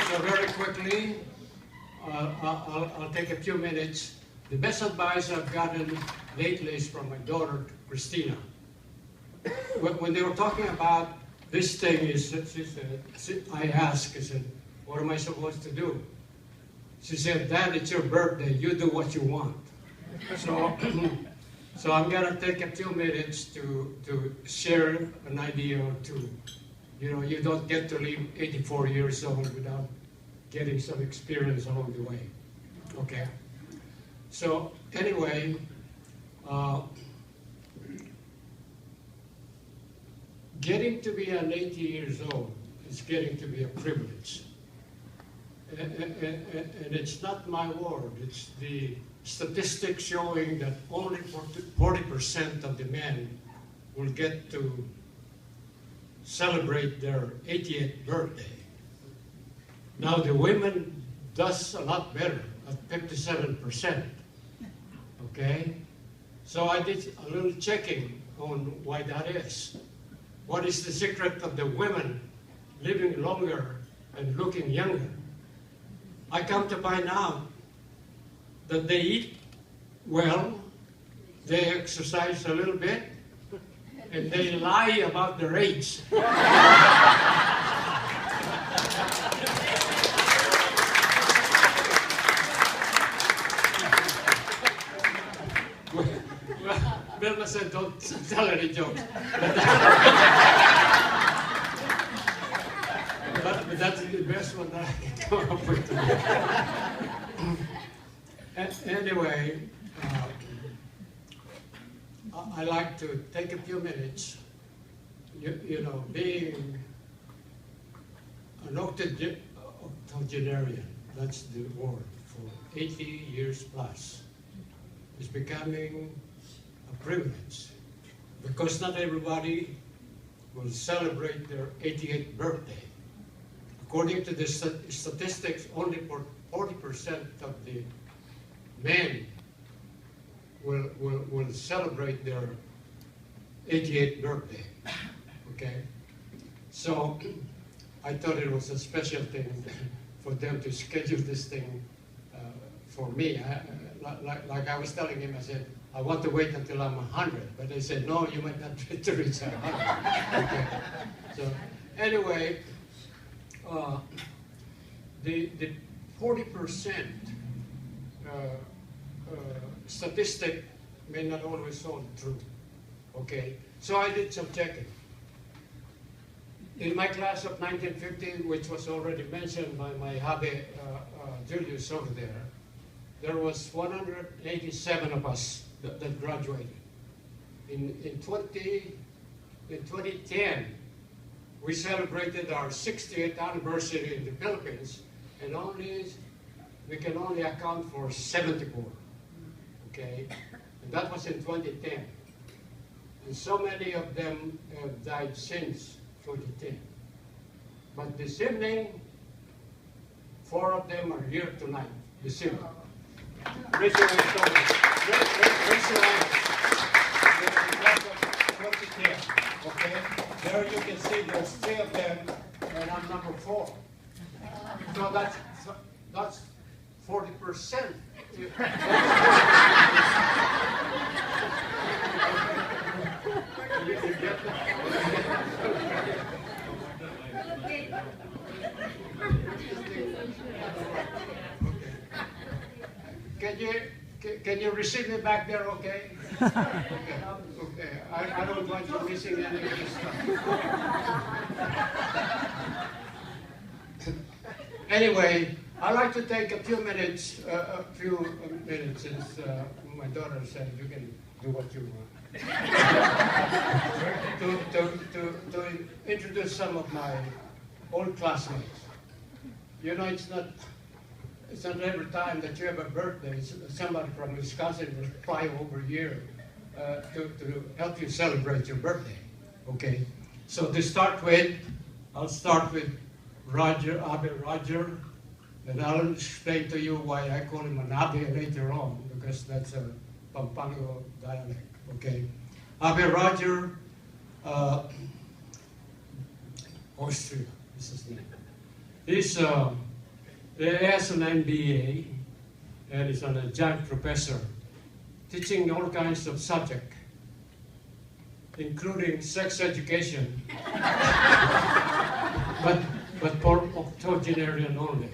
So very quickly, I'll take a few minutes. The best advice I've gotten lately is from my daughter, Christina. When they were talking about this thing, I asked, I said, what am I supposed to do? She said, Dad, it's your birthday. You do what you want. So, so I'm going to take a few minutes to share an idea or two. You know, you don't get to live 84 years old without getting some experience along the way. Okay? So, anyway, getting to be an 80 years old is getting to be a privilege. And it's not my word, it's the statistics showing that only 40% of the men will get to celebrate their 80th birthday. Now the women does a lot better at 57%. Okay? So I did a little checking on why that is. What is the secret of the women living longer and looking younger? I come to find out that they eat well, they exercise a little bit, and they lie about their age. Vilma said, don't tell any jokes. But that's the best one that I can come up with. Anyway, I like to take a few minutes, you know, being an octogenarian, that's the word, for 80 years plus, is becoming a privilege, because not everybody will celebrate their 88th birthday. According to the statistics, only 40% of the men will celebrate their 88th birthday. Okay? So I thought it was a special thing for them to schedule this thing for me. Like I was telling him, I said, I want to wait until I'm 100. But they said, no, you might not reach 100. Okay. So anyway, the 40% statistic may not always hold true. Okay, so I did some checking. In my class of 1950, which was already mentioned by my hubby Julius over there, there was 187 of us that graduated. In 2010, we celebrated our 60th anniversary in the Philippines, and we can only account for 74. Okay, and that was in 2010. And so many of them have died since 2010. But this evening, 4 of them are here tonight, this evening. Raise your hands. Raise your hands. Okay, there you can see there's 3 of them, and I'm number 4. So that's 40%. Can you receive me back there, okay? Okay. I don't want you missing any of this stuff. Anyway, I'd like to take a few minutes, since my daughter said you can do what you want. to introduce some of my old classmates. You know, it's not every time that you have a birthday, somebody from Wisconsin will fly over here to help you celebrate your birthday. Okay? So to start with, I'll start with Roger, Abe Roger, and I'll explain to you why I call him an Abe later on, because that's a Pampanga dialect. Okay? Abe Roger, Austria is his name. He has an MBA and is an adjunct professor, teaching all kinds of subjects, including sex education, but for octogenarian only.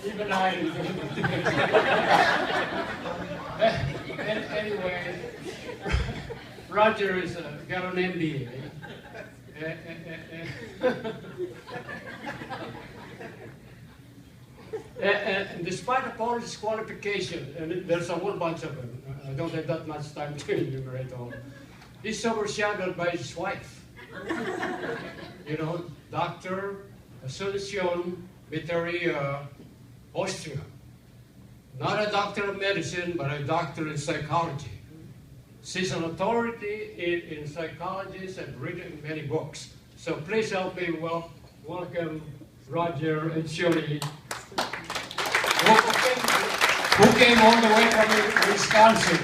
Even I. Anyway, Roger is got an MBA. And despite of all his qualifications, and there's a whole bunch of them, I don't have that much time to enumerate all, he's overshadowed by his wife. You know, Dr. Asuncion Vittoria Austria. Not a doctor of medicine, but a doctor in psychology. She's an authority in psychology and written many books. So please help me welcome Roger and Shirley, who came all the way from Wisconsin.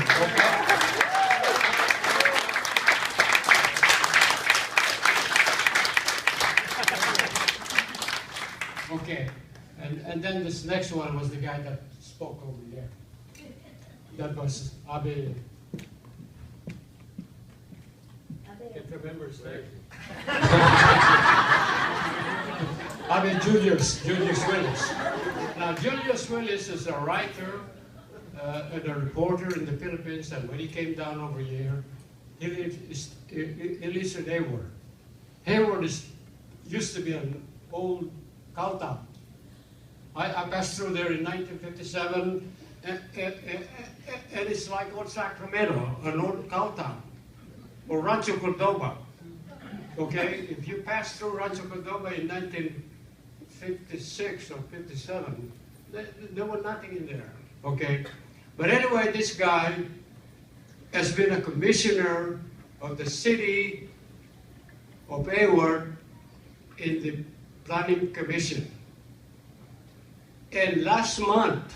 Okay, and then this next one was the guy that spoke over there. That was Abe. Can't remember his name. Abe Julius Willis. Now Julius Willis is a writer and a reporter in the Philippines, and when he came down over here, he lives in Hayward. Hayward used to be an old cow town. I passed through there in 1957, and it's like old Sacramento, an old cow town, or Rancho Cordova. Okay, if you pass through Rancho Cordova in 1956 or 57, there was nothing in there. Okay, but anyway, this guy has been a commissioner of the city of Hayward in the Planning Commission. And last month,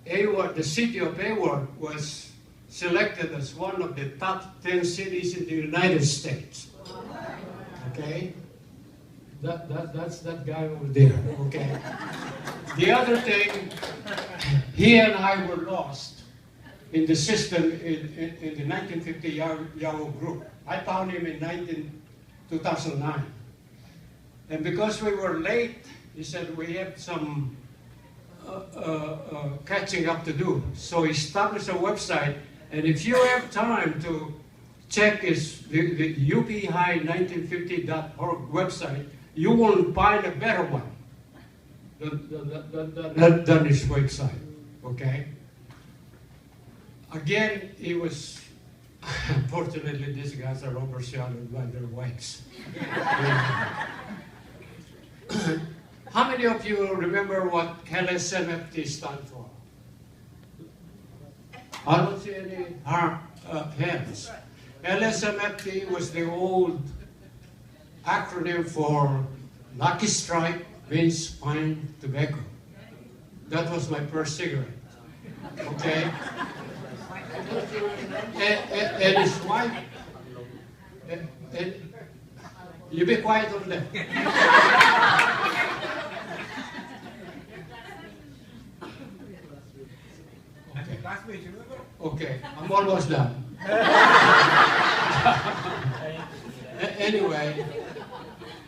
Hayward, the city of Hayward, was selected as one of the top 10 cities in the United States. Okay? That's that guy over there. Okay? The other thing, he and I were lost in the system in the 1950 Yahoo group. I found him in 2009. And because we were late, he said, we have some catching up to do. So he established a website, and if you have time to check the uphi1950.org website, you will find a better one than his website, okay? Again, he was, unfortunately, these guys are overshadowed by their wives. How many of you remember what LSMFT stands for? I don't see any hands. LSMFT was the old acronym for Lucky Strike means fine tobacco. That was my first cigarette. Okay? And his wife, and you be quiet over there. Okay, I'm almost done. Anyway,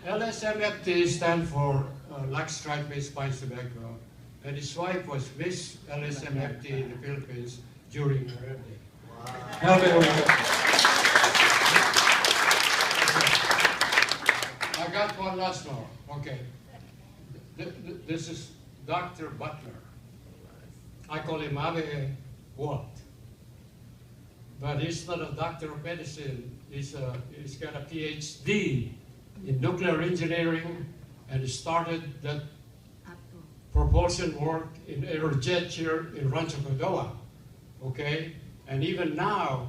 LSMFT stands for Lucky Strike means fine tobacco, and his wife was Miss LSMFT in the Philippines during her birthday. Wow. I got one last more. Okay. This is Dr. Butler. I call him Abe Walt. But he's not a doctor of medicine. He's got a PhD in nuclear engineering, and he started that propulsion work in Aerojet here in Rancho Cordova. Okay? And even now,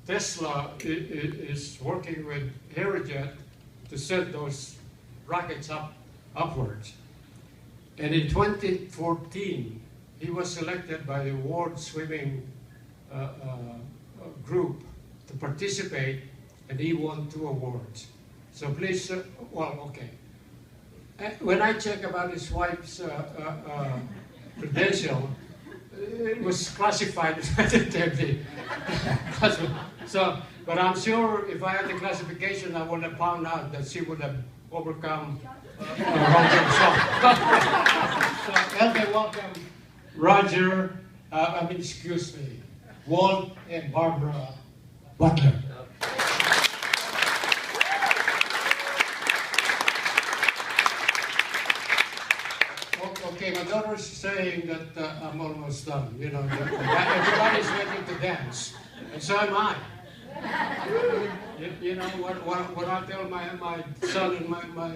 Tesla is working with Aerojet to send those rockets upwards. And in 2014, he was selected by the World Swimming participate, and he won 2 awards. So please, well, okay. When I check about his wife's credential, it was classified as identity. So, but I'm sure if I had the classification, I would have found out that she would have overcome Roger. So help me welcome Roger, excuse me, Walt and Barbara Butler. Okay, my daughter's saying that I'm almost done. You know, everybody's ready to dance, and so am I. You know, what I tell my son and my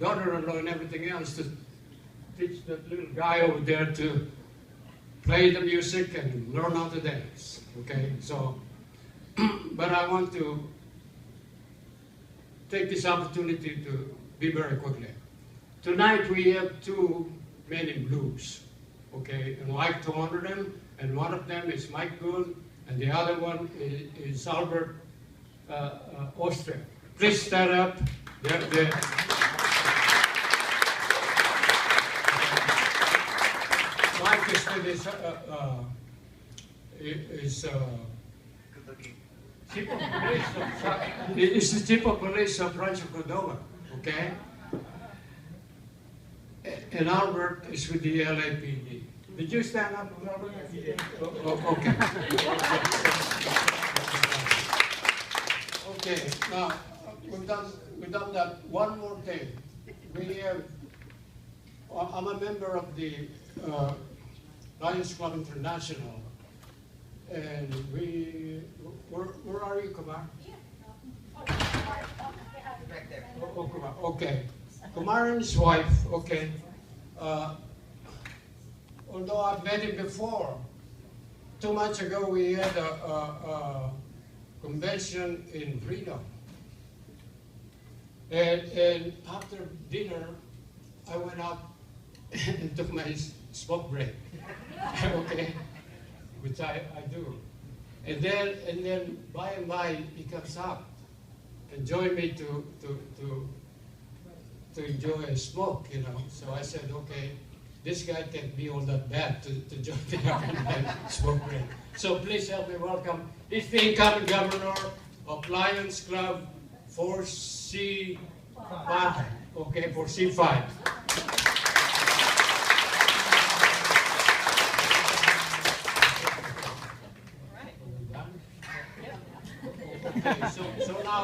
daughter-in-law and everything else to teach that little guy over there to play the music and learn how to dance. Okay, so, but I want to take this opportunity to be very quickly. Tonight we have 2 men in blues, okay, and I'd like to honor them, and one of them is Mike Gould, and the other one is Albert Austria. Please stand up. Mike is the chief of police of Rancho Cordova, okay? And Albert is with the LAPD. Did you stand up, Albert? Okay. Okay, now, we've done that. One more thing. I'm a member of the Lions Club International, and where are you, Kumar? Oh, Kumar, okay. Kumar and his wife, okay. Although I've met him before, 2 months ago we had a convention in Reno. And after dinner, I went out and took my smoke break, okay, which I do. And then by and by he comes out and joined me to enjoy a smoke, you know. So I said, okay, this guy can't be all that bad to join me up in my smoke break. So please help me welcome, he's the incoming governor of Lions Club 4C5, okay, 4C5. Okay, so now